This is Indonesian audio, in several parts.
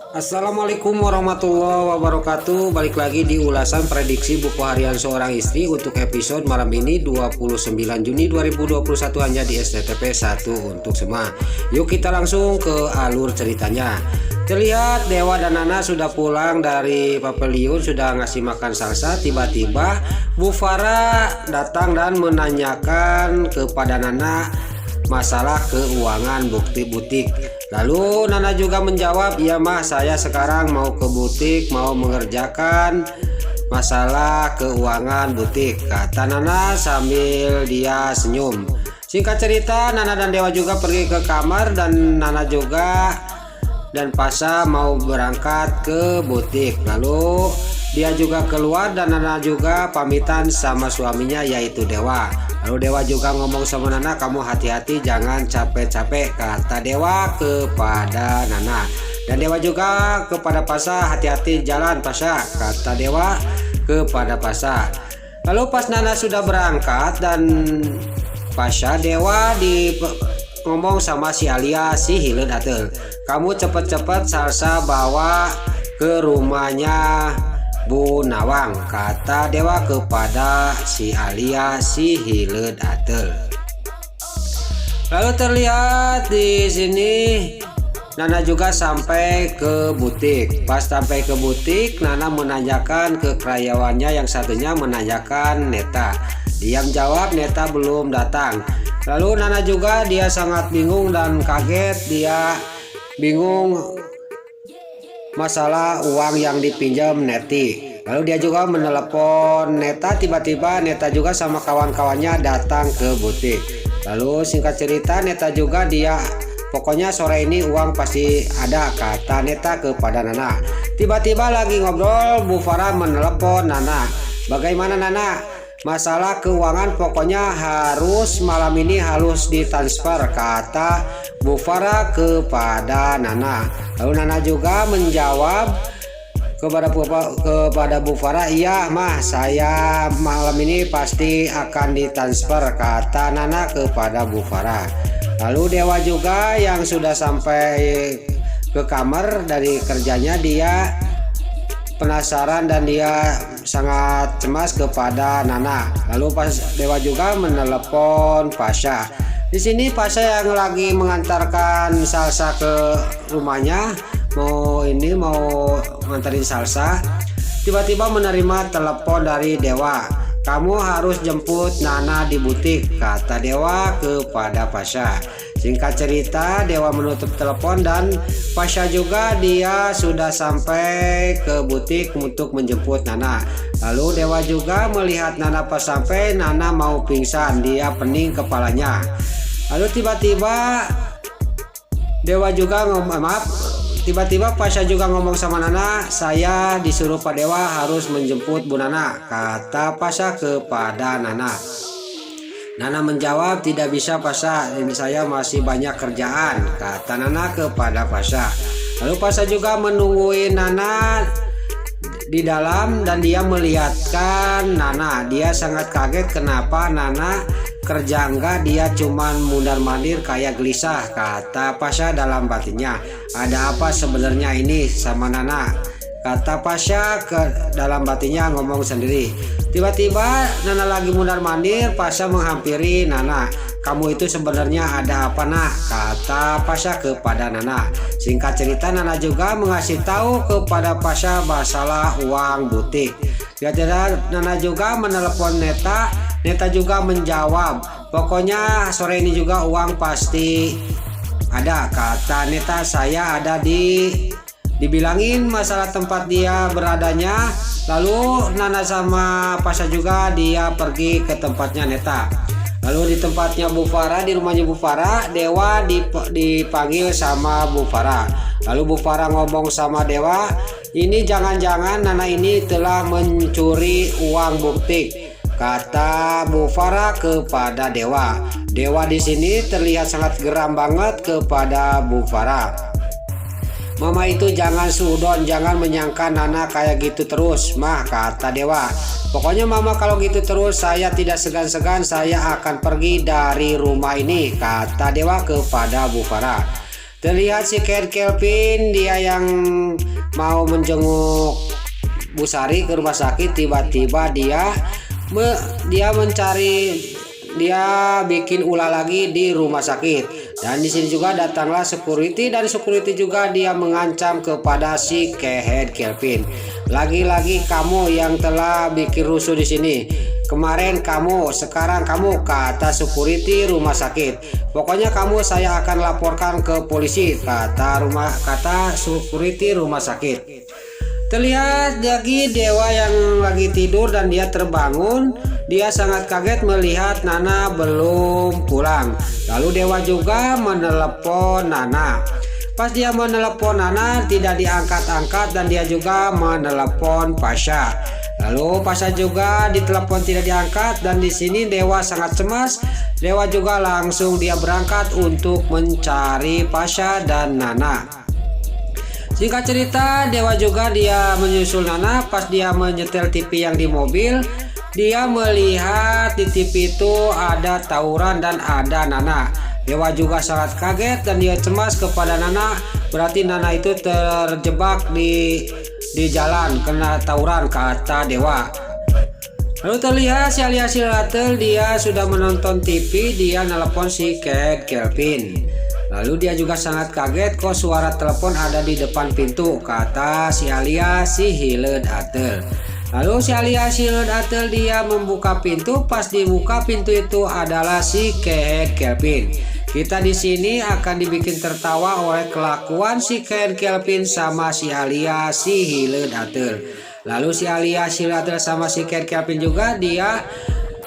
Assalamualaikum warahmatullahi wabarakatuh. Balik lagi di ulasan prediksi buku harian seorang istri untuk episode malam ini 29 Juni 2021 hanya di SCTP 1 untuk semua. Yuk kita langsung ke alur ceritanya. Terlihat Dewa dan Nana sudah pulang dari pavilion, sudah ngasih makan salsa. Tiba-tiba Bu Farah datang dan menanyakan kepada Nana masalah keuangan butik. Lalu Nana juga menjawab, "Iya mah, saya sekarang mau ke butik, mau mengerjakan masalah keuangan butik," kata Nana sambil dia senyum. Singkat cerita, Nana dan Dewa juga pergi ke kamar dan Nana juga dan Pasha mau berangkat ke butik. Lalu dia juga keluar dan Nana juga pamitan sama suaminya yaitu Dewa. Lalu Dewa juga ngomong sama Nana, "Kamu hati-hati, jangan capek-capek," kata Dewa kepada Nana. Dan Dewa juga kepada Pasha, "Hati-hati jalan Pasha," kata Dewa kepada Pasha. Lalu pas Nana sudah berangkat dan Pasha, Dewa ngomong sama si Alia, si hileud ateul, "Kamu cepet-cepet salsa bawa ke rumahnya Bu Nawang," kata Dewa kepada si Alia, si hileud ateul. Lalu terlihat di sini Nana juga sampai ke butik. Pas sampai ke butik, Nana menanyakan ke karyawannya, yang satunya menanyakan Neta. Diam jawab, Neta belum datang. Lalu Nana juga dia sangat bingung dan kaget. Dia bingung masalah uang yang dipinjam Neti. Lalu dia juga menelepon Neta. Tiba-tiba Neta juga sama kawan-kawannya datang ke butik. Lalu singkat cerita, Neta juga dia, "Pokoknya sore ini uang pasti ada," kata Neta kepada Nana. Tiba-tiba lagi ngobrol, Bu Farah menelepon Nana. "Bagaimana Nana? Masalah keuangan pokoknya harus malam ini harus ditransfer," kata Bu Farah kepada Nana. Lalu Nana juga menjawab kepada Bu Farah, "Iya mah, saya malam ini pasti akan ditransfer," kata Nana kepada Bu Farah. Lalu Dewa juga yang sudah sampai ke kamar dari kerjanya, dia penasaran dan dia sangat cemas kepada Nana. Lalu pas Dewa juga menelepon Pasha. Di sini Pasha yang lagi mengantarkan salsa ke rumahnya, mau nganterin salsa. Tiba-tiba menerima telepon dari Dewa. "Kamu harus jemput Nana di butik," kata Dewa kepada Pasha. Singkat cerita, Dewa menutup telepon dan Pasha juga dia sudah sampai ke butik untuk menjemput Nana. Lalu Dewa juga melihat Nana pas sampai, Nana mau pingsan, dia pening kepalanya. Lalu tiba-tiba tiba-tiba Pasha juga ngomong sama Nana, "Saya disuruh Pak Dewa harus menjemput Bu Nana," kata Pasha kepada Nana. Nana menjawab, "Tidak bisa Pasha, ini saya masih banyak kerjaan," kata Nana kepada Pasha. Lalu Pasha juga menungguin Nana di dalam dan dia melihatkan Nana. Dia sangat kaget kenapa Nana kerja enggak, dia cuman mundar-mandir kayak gelisah, kata Pasha dalam batinnya. "Ada apa sebenarnya ini sama Nana?" kata Pasha ke dalam batinnya ngomong sendiri. Tiba-tiba Nana lagi mundar-mandir, Pasha menghampiri Nana. "Kamu itu sebenarnya ada apa nak?" kata Pasha kepada Nana. Singkat cerita, Nana juga mengasih tahu kepada Pasha masalah uang butik. Tiba-tiba Nana juga menelepon Neta. Neta juga menjawab, "Pokoknya sore ini juga uang pasti ada," kata Neta. "Saya ada dibilangin masalah tempat dia beradanya." Lalu Nana sama Pasha juga dia pergi ke tempatnya Neta. Lalu di tempatnya Bu Farah, di rumahnya Bu Farah, Dewa dipanggil sama Bu Farah. Lalu Bu Farah ngomong sama Dewa, "Ini jangan-jangan Nana ini telah mencuri uang butik," kata Bu Farah kepada Dewa. Dewa di sini terlihat sangat geram banget kepada Bu Farah. Mama itu jangan sudon, jangan menyangka Nana kayak gitu terus mah, kata Dewa. Pokoknya Mama kalau gitu terus saya tidak segan-segan saya akan pergi dari rumah ini, kata Dewa kepada Bu Farah. Terlihat si Kelvin dia yang mau menjenguk Bu Sari ke rumah sakit, tiba-tiba dia bikin ulah lagi di rumah sakit. Dan di sini juga datanglah security, dan security juga dia mengancam kepada si Kelvin. Lagi-lagi kamu yang telah bikin rusuh di sini. Kemarin kamu, sekarang kamu, kata security rumah sakit. Pokoknya kamu saya akan laporkan ke polisi, kata security rumah sakit. Terlihat lagi Dewa yang lagi tidur dan dia terbangun. Dia sangat kaget melihat Nana belum pulang. Lalu Dewa juga menelepon Nana. Pas dia menelepon Nana tidak diangkat-angkat, dan dia juga menelepon Pasha. Lalu Pasha juga ditelepon tidak diangkat, dan di sini Dewa sangat cemas. Dewa juga langsung dia berangkat untuk mencari Pasha dan Nana. Singkat cerita, Dewa juga dia menyusul Nana. Pas dia menyetel TV yang di mobil, dia melihat di TV itu ada tawuran dan ada Nana. Dewa juga sangat kaget dan dia cemas kepada Nana. Berarti Nana itu terjebak di jalan kena tawuran, kata Dewa. Lalu terlihat si Alia Silatel dia sudah menonton TV, dia nelpon si Kelvin. Lalu dia juga sangat kaget kok suara telepon ada di depan pintu, kata si Alia si Hiledatel. Lalu si Alia si Hiledatel dia membuka pintu. Pas dibuka pintu itu adalah si Kelvin. Kita di sini akan dibikin tertawa oleh kelakuan si Kelvin sama si Alia si Hiledatel. Lalu si Alia si Hiledatel sama si Kelvin juga dia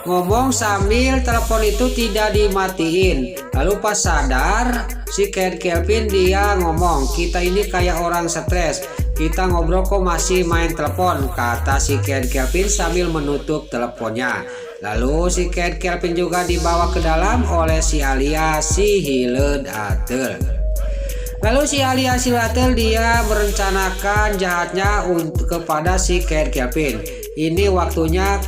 ngomong sambil telepon itu tidak dimatiin. Lalu pas sadar si Kelvin dia ngomong, kita ini kayak orang stres, kita ngobrol kok masih main telepon, kata si Kelvin sambil menutup teleponnya. Lalu si Kelvin juga dibawa ke dalam oleh si Alia si Hiledatel. Lalu si Alia si Hiledatel dia merencanakan jahatnya kepada si Kelvin. Ini waktunya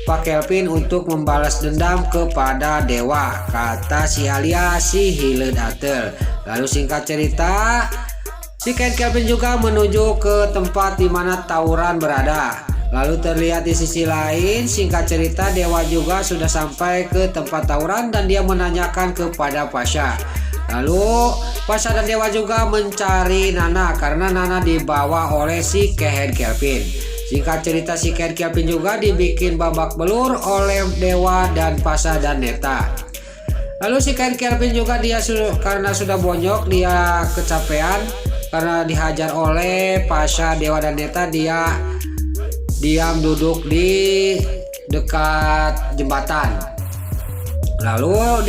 Pak Kelvin untuk membalas dendam kepada Dewa, kata si Alia si Hiledatel. Lalu singkat cerita, si Kelvin juga menuju ke tempat di mana tawuran berada. Lalu terlihat di sisi lain, singkat cerita Dewa juga sudah sampai ke tempat tawuran dan dia menanyakan kepada Pasha. Lalu Pasha dan Dewa juga mencari Nana karena Nana dibawa oleh si Kelvin. Singkat cerita si Kelvin juga dibikin babak belur oleh Dewa dan Pasha dan Neta. Lalu si Kelvin juga dia karena sudah bonyok, dia kecapean karena dihajar oleh Pasha, Dewa dan Neta. Dia diam duduk di dekat jembatan. Lalu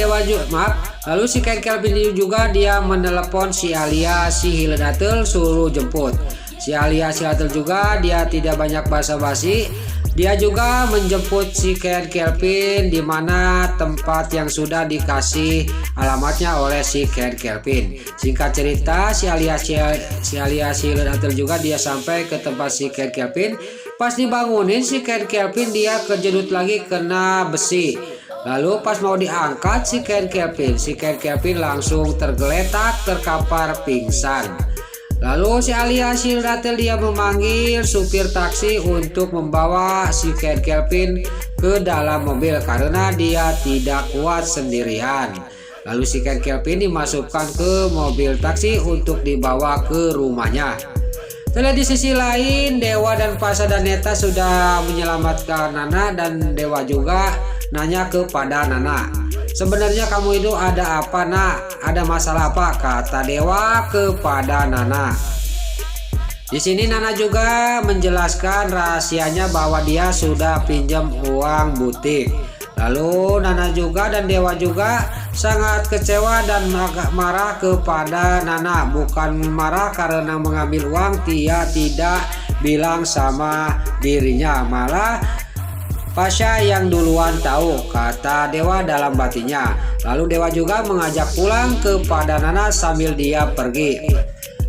Lalu si Kelvin juga dia menelepon si Alia si Hiledatel suruh jemput. Si Alia Silatel juga dia tidak banyak basa-basi. Dia juga menjemput si Kelvin di mana tempat yang sudah dikasih alamatnya oleh si Kelvin. Singkat cerita si Alia Silatel juga dia sampai ke tempat si Kelvin. Pas dibangunin si Kelvin dia kejedut lagi kena besi. Lalu pas mau diangkat si Kelvin langsung tergeletak terkapar pingsan. Lalu si Alia Hiledatel dia memanggil supir taksi untuk membawa si Kelvin ke dalam mobil karena dia tidak kuat sendirian. Lalu si Kelvin dimasukkan ke mobil taksi untuk dibawa ke rumahnya. Terlihat di sisi lain Dewa dan Pasha dan Neta sudah menyelamatkan Nana, dan Dewa juga nanya kepada Nana, sebenarnya kamu itu ada apa nak? Ada masalah apa? Kata Dewa kepada Nana. Di sini Nana juga menjelaskan rahasianya bahwa dia sudah pinjam uang butik. Lalu Nana juga dan Dewa juga sangat kecewa dan agak marah kepada Nana. Bukan marah karena mengambil uang, dia tidak bilang sama dirinya, malah Pasha yang duluan tahu, kata Dewa dalam batinnya. Lalu Dewa juga mengajak pulang kepada Nana sambil dia pergi.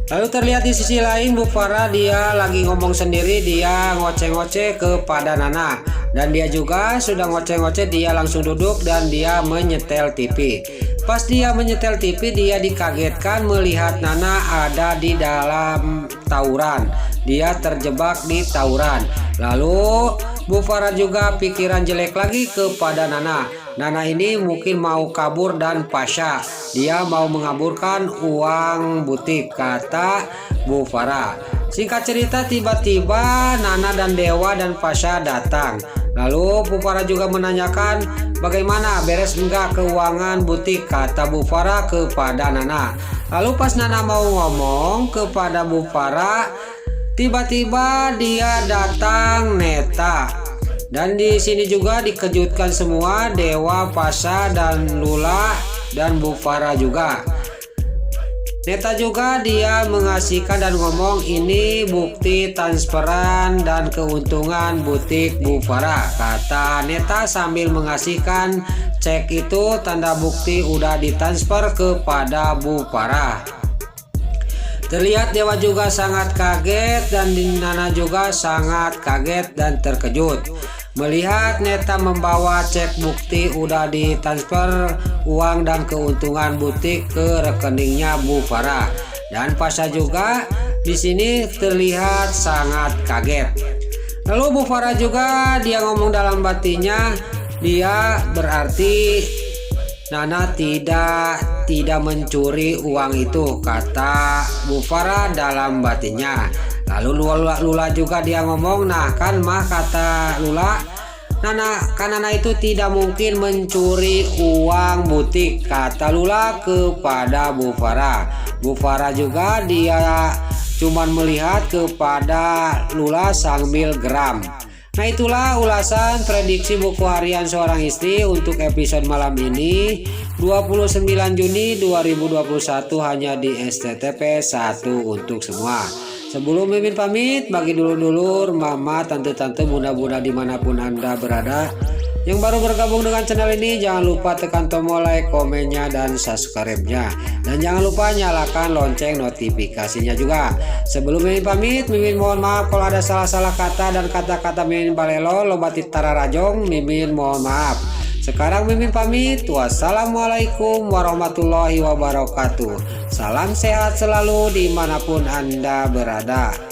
Lalu terlihat di sisi lain Bu Farah dia lagi ngomong sendiri, dia ngoceh-ngoceh kepada Nana. Dan dia juga sudah ngoceh-ngoceh, dia langsung duduk dan dia menyetel TV. Pas dia menyetel TV, dia dikagetkan melihat Nana ada di dalam tawuran. Dia terjebak di tawuran. Lalu Bu Farah juga pikiran jelek lagi kepada Nana. Nana ini mungkin mau kabur dan pasya. Dia mau mengaburkan uang butik, kata Bu Farah. Singkat cerita, tiba-tiba Nana dan Dewa dan Pasha datang. Lalu Bu Farah juga menanyakan bagaimana, beres enggak keuangan butik, kata Bu Farah kepada Nana. Lalu pas Nana mau ngomong kepada Bu Farah, tiba-tiba dia datang Neta. Dan di sini juga dikejutkan semua, Dewa, Pasha, dan Lula, dan Bu Farah juga. Neta juga dia mengasihkan dan ngomong ini bukti transferan dan keuntungan butik Bu Farah, kata Neta sambil mengasihkan cek itu tanda bukti udah ditransfer kepada Bu Farah. Terlihat Dewa juga sangat kaget dan Nana juga sangat kaget dan terkejut melihat Neta membawa cek bukti udah ditransfer uang dan keuntungan butik ke rekeningnya Bu Farah. Dan Pasha juga di sini terlihat sangat kaget. Lalu Bu Farah juga dia ngomong dalam batinnya, dia berarti Nana tidak mencuri uang itu, kata Bu Farah dalam batinnya. Lalu Lula juga dia ngomong, nah kan mah, kata Lula, Nana itu tidak mungkin mencuri uang butik, kata Lula kepada Bu Farah. Bu Farah juga dia cuman melihat kepada Lula sambil geram. Nah itulah ulasan prediksi buku harian seorang istri untuk episode malam ini 29 Juni 2021 hanya di STTP 1 untuk semua. Sebelum Mimin pamit, bagi dulur-dulur, mama, tante-tante, bunda-bunda dimanapun Anda berada yang baru bergabung dengan channel ini, jangan lupa tekan tombol like, komennya, dan subscribe-nya. Dan jangan lupa nyalakan lonceng notifikasinya juga. Sebelum Mimin pamit, Mimin mohon maaf kalau ada salah-salah kata dan kata-kata Mimin balelo, lobati tara rajong, Mimin mohon maaf. Sekarang Mimin pamit, wassalamualaikum warahmatullahi wabarakatuh. Salam sehat selalu dimanapun Anda berada.